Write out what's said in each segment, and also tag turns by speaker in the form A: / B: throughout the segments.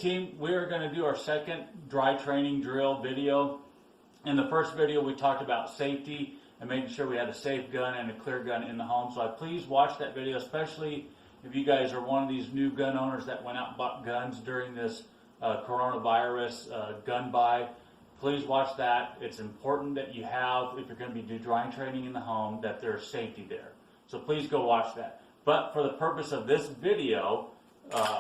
A: team, we are going to do our second dry training drill video. In the first video, we talked about safety and making sure we had a safe gun and a clear gun in the home. So please watch that video, especially if you guys are one of these new gun owners that went out and bought guns during this coronavirus gun buy. Please watch that. It's important that you have, if you're going to be doing dry training in the home, that there's safety there. So please go watch that. But for the purpose of this video,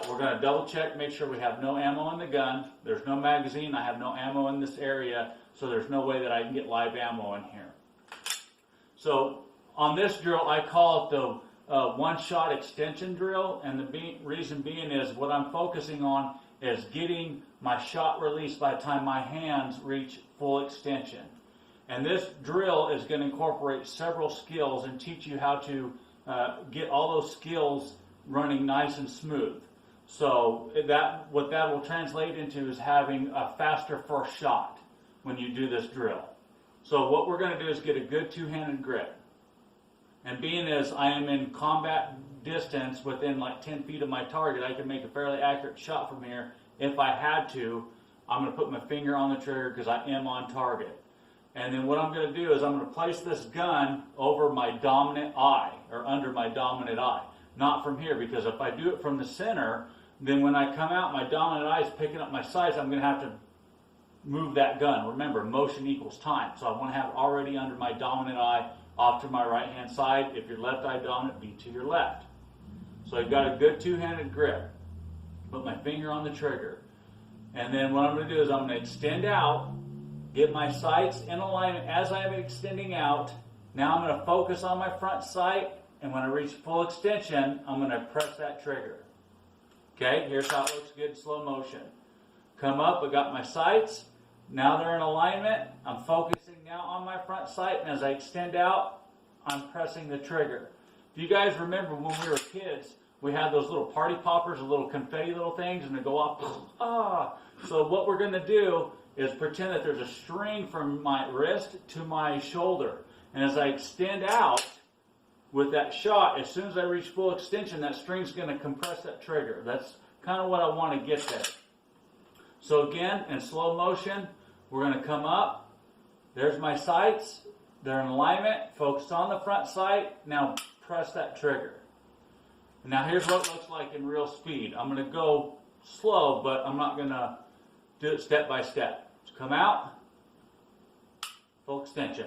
A: we're going to double check, make sure we have no ammo in the gun. There's no magazine. I have no ammo in this area, so there's no way that I can get live ammo in here. So on this drill, I call it the one-shot extension drill, and the reason being is what I'm focusing on is getting my shot release by the time my hands reach full extension. And this drill is going to incorporate several skills and teach you how to get all those skills running nice and smooth. So what that will translate into is having a faster first shot when you do this drill. So what we're going to do is get a good two-handed grip. And being as I am in combat distance within like 10 feet of my target, I can make a fairly accurate shot from here. If I had to, I'm going to put my finger on the trigger because I am on target. And then what I'm going to do is I'm going to place this gun over my dominant eye, or under my dominant eye. Not from here, because if I do it from the center, then when I come out, my dominant eye is picking up my sights. I'm going to have to move that gun. Remember, motion equals time. So I want to have it already under my dominant eye, off to my right-hand side. If you're left eye dominant, be to your left. So I've got a good two-handed grip. Put my finger on the trigger. And then what I'm going to do is I'm going to extend out, get my sights in alignment as I am extending out. Now I'm going to focus on my front sight, and when I reach full extension, I'm going to press that trigger. Okay, here's how it looks good in slow motion. Come up, I got my sights. Now they're in alignment. I'm focusing now on my front sight, and as I extend out, I'm pressing the trigger. If you guys remember when we were kids, we had those little party poppers, the little confetti little things, and they go off. Ah! So what we're going to do is pretend that there's a string from my wrist to my shoulder. And as I extend out with that shot, as soon as I reach full extension, that string's going to compress that trigger. That's kind of what I want to get there. So again, in slow motion, we're going to come up. There's my sights. They're in alignment. Focus on the front sight. Now press that trigger. Now here's what it looks like in real speed. I'm going to go slow, but I'm not going to do it step by step. So come out, full extension.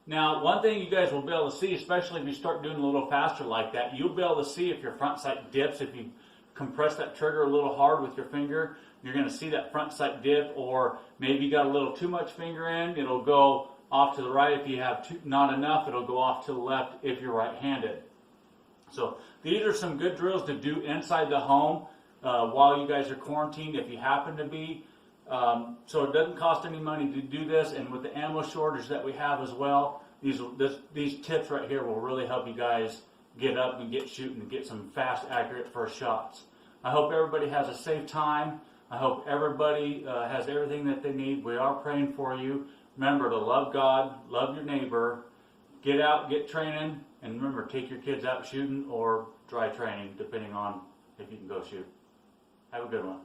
A: Now, one thing you guys will be able to see, especially if you start doing a little faster like that, you'll be able to see if your front sight dips. If you compress that trigger a little hard with your finger, you're going to see that front sight dip, or maybe you got a little too much finger in, it'll go off to the right. If you have not enough, it'll go off to the left if you're right-handed. So these are some good drills to do inside the home while you guys are quarantined, if you happen to be. So it doesn't cost any money to do this, and with the ammo shortage that we have as well, these tips right here will really help you guys get up and get shooting and get some fast, accurate first shots. I hope everybody has a safe time. I hope everybody has everything that they need. We are praying for you. Remember to love God, love your neighbor, get out, get training, and remember, take your kids out shooting or dry training, depending on if you can go shoot. Have a good one.